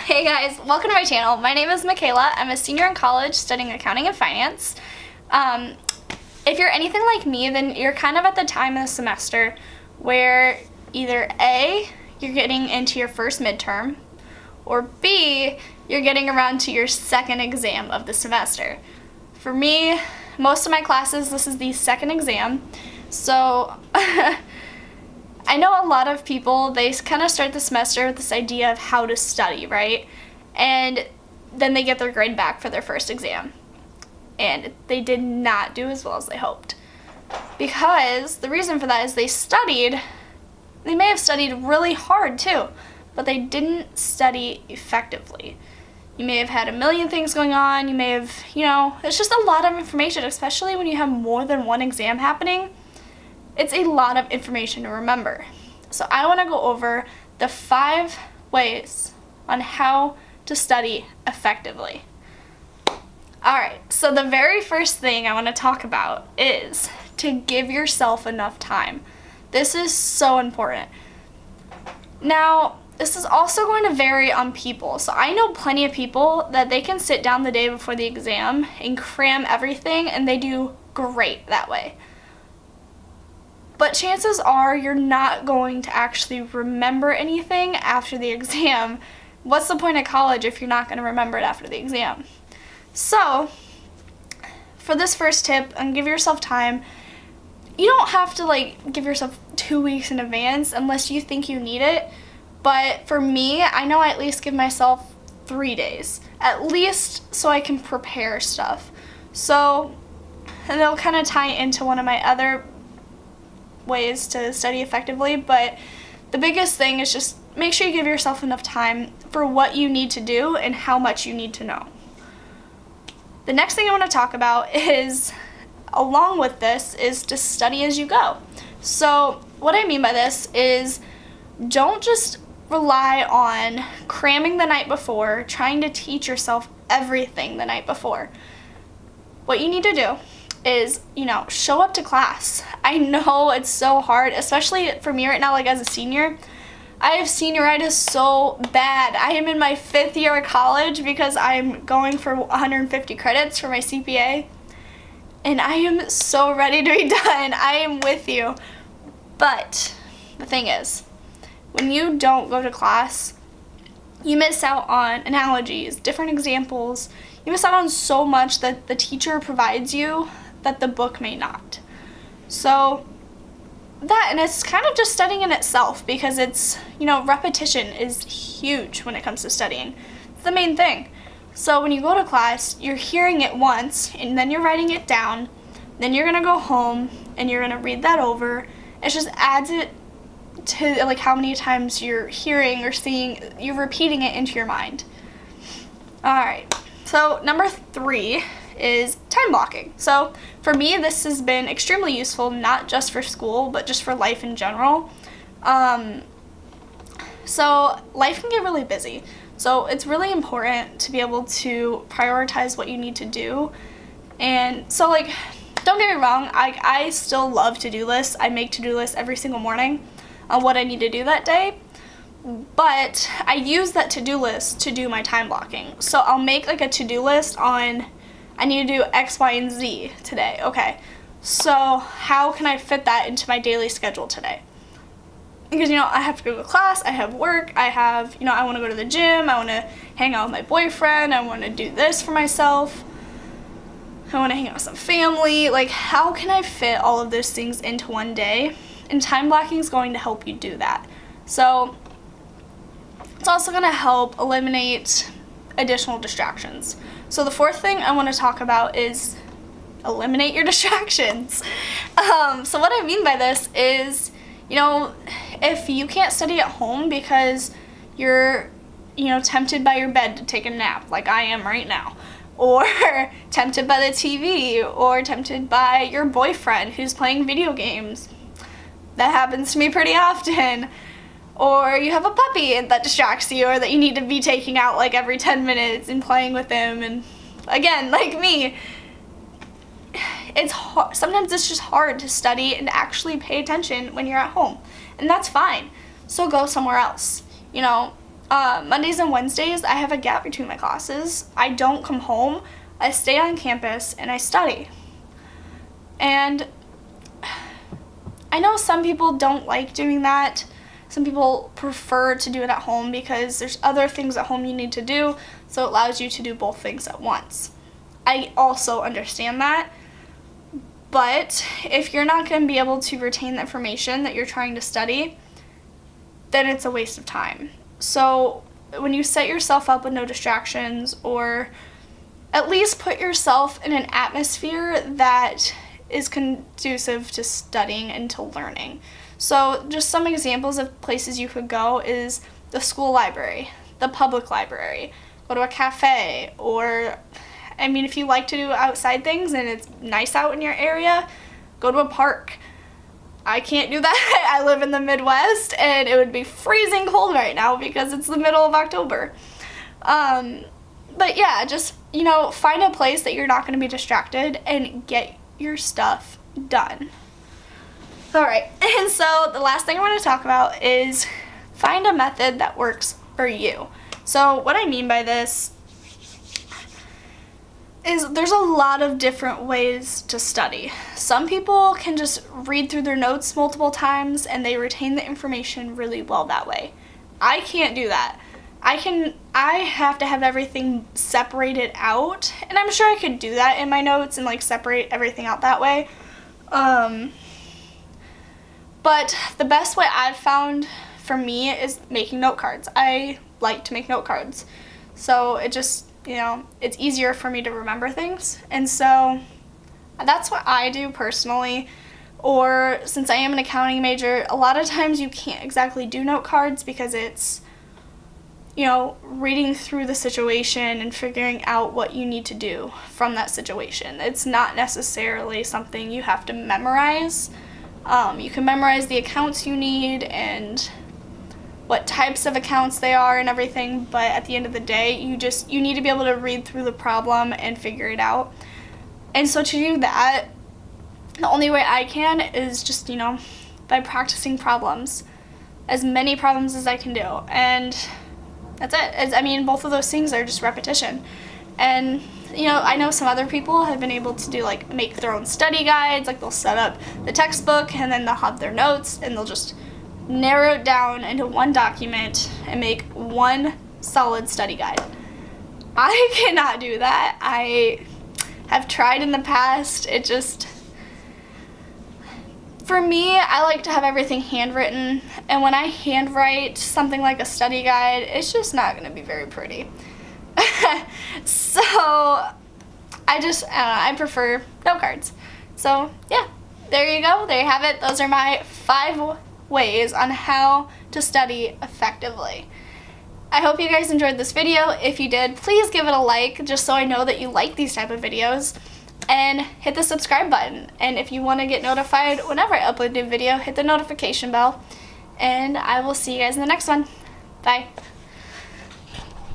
Hey guys, welcome to my channel. My name is Michaela. I'm a senior in college studying accounting and finance. If you're anything like me, then you're kind of at the time of the semester where either A, you're getting into your first midterm, or B, you're getting around to your second exam of the semester. For me, most of my classes, this is the second exam. So I know a lot of people, they kind of start the semester with this idea of how to study, right? And then they get their grade back for their first exam. And they did not do as well as they hoped. Because the reason for that is they may have studied really hard too, but they didn't study effectively. You may have had a million things going on, you may have, it's just a lot of information, especially when you have more than one exam happening. It's a lot of information to remember. So I want to go over the 5 ways on how to study effectively. Alright, so the very first thing I want to talk about is to give yourself enough time. This is so important. Now, this is also going to vary on people. So I know plenty of people that they can sit down the day before the exam and cram everything, and they do great that way. But chances are you're not going to actually remember anything after the exam. What's the point of college if you're not going to remember it after the exam? So, for this first tip, and give yourself time, you don't have to give yourself 2 weeks in advance unless you think you need it. But for me, I know I at least give myself 3 days, at least so I can prepare stuff. So, and it'll kind of tie into one of my other ways to study effectively, but the biggest thing is just make sure you give yourself enough time for what you need to do and how much you need to know. The next thing I want to talk about is, along with this, is to study as you go. So what I mean by this is don't just rely on cramming the night before, trying to teach yourself everything the night before. What you need to do is, show up to class. I know it's so hard, especially for me right now, as a senior. I have senioritis so bad. I am in my 5th year of college because I'm going for 150 credits for my CPA. And I am so ready to be done. I am with you. But the thing is, when you don't go to class, you miss out on analogies, different examples. You miss out on so much that the teacher provides you that the book may not. So and it's kind of just studying in itself, because it's, repetition is huge when it comes to studying. It's the main thing. So when you go to class, you're hearing it once, and then you're writing it down, then you're going to go home, and you're going to read that over. It just adds it to, how many times you're hearing or seeing, you're repeating it into your mind. Alright, so number 3 is time blocking. So for me, this has been extremely useful, not just for school, but just for life in general. So life can get really busy. So it's really important to be able to prioritize what you need to do. And so don't get me wrong, I still love to-do lists. I make to-do lists every single morning on what I need to do that day. But I use that to-do list to do my time blocking. So I'll make a to-do list on, I need to do X, Y, and Z today. Okay, so how can I fit that into my daily schedule today? Because, I have to go to class, I have work, I have, I want to go to the gym, I want to hang out with my boyfriend, I want to do this for myself, I want to hang out with some family. How can I fit all of those things into one day? And time blocking is going to help you do that. So it's also going to help eliminate additional distractions. So the 4th thing I want to talk about is eliminate your distractions. So what I mean by this is, if you can't study at home because you're, tempted by your bed to take a nap, like I am right now, or tempted by the TV, or tempted by your boyfriend who's playing video games. That happens to me pretty often. Or you have a puppy that distracts you, or that you need to be taking out every 10 minutes and playing with him. And again, like me, it's hard. Sometimes it's just hard to study and actually pay attention when you're at home. And that's fine. So go somewhere else. Mondays and Wednesdays, I have a gap between my classes. I don't come home. I stay on campus and I study. And I know some people don't like doing that. Some people prefer to do it at home because there's other things at home you need to do, so it allows you to do both things at once. I also understand that, but if you're not going to be able to retain the information that you're trying to study, then it's a waste of time. So when you set yourself up with no distractions, or at least put yourself in an atmosphere that is conducive to studying and to learning. So just some examples of places you could go is the school library, the public library, go to a cafe, or, I mean, if you like to do outside things and it's nice out in your area, go to a park. I can't do that. I live in the Midwest and it would be freezing cold right now because it's the middle of October. But yeah, just, find a place that you're not going to be distracted and get your stuff done. All right, and so the last thing I want to talk about is find a method that works for you. So what I mean by this is there's a lot of different ways to study. Some people can just read through their notes multiple times and they retain the information really well that way. I can't do that. I have to have everything separated out, and I'm sure I could do that in my notes and separate everything out that way. But the best way I've found for me is making note cards. I like to make note cards. So it just, it's easier for me to remember things. And so that's what I do personally. Or since I am an accounting major, a lot of times you can't exactly do note cards because it's, reading through the situation and figuring out what you need to do from that situation. It's not necessarily something you have to memorize. You can memorize the accounts you need and what types of accounts they are and everything, but at the end of the day, you need to be able to read through the problem and figure it out. And so to do that, the only way I can is just, by practicing problems. As many problems as I can do. And that's it. Both of those things are just repetition. And, I know some other people have been able to do, make their own study guides. They'll set up the textbook, and then they'll have their notes, and they'll just narrow it down into one document and make one solid study guide. I cannot do that. I have tried in the past. For me, I like to have everything handwritten, and when I handwrite something like a study guide, it's just not going to be very pretty. So I prefer note cards. So yeah, there you go. There you have it. Those are my 5 ways on how to study effectively. I hope you guys enjoyed this video. If you did, please give it a like, just so I know that you like these type of videos. And hit the subscribe button. And if you want to get notified whenever I upload a new video, hit the notification bell. And I will see you guys in the next one. Bye.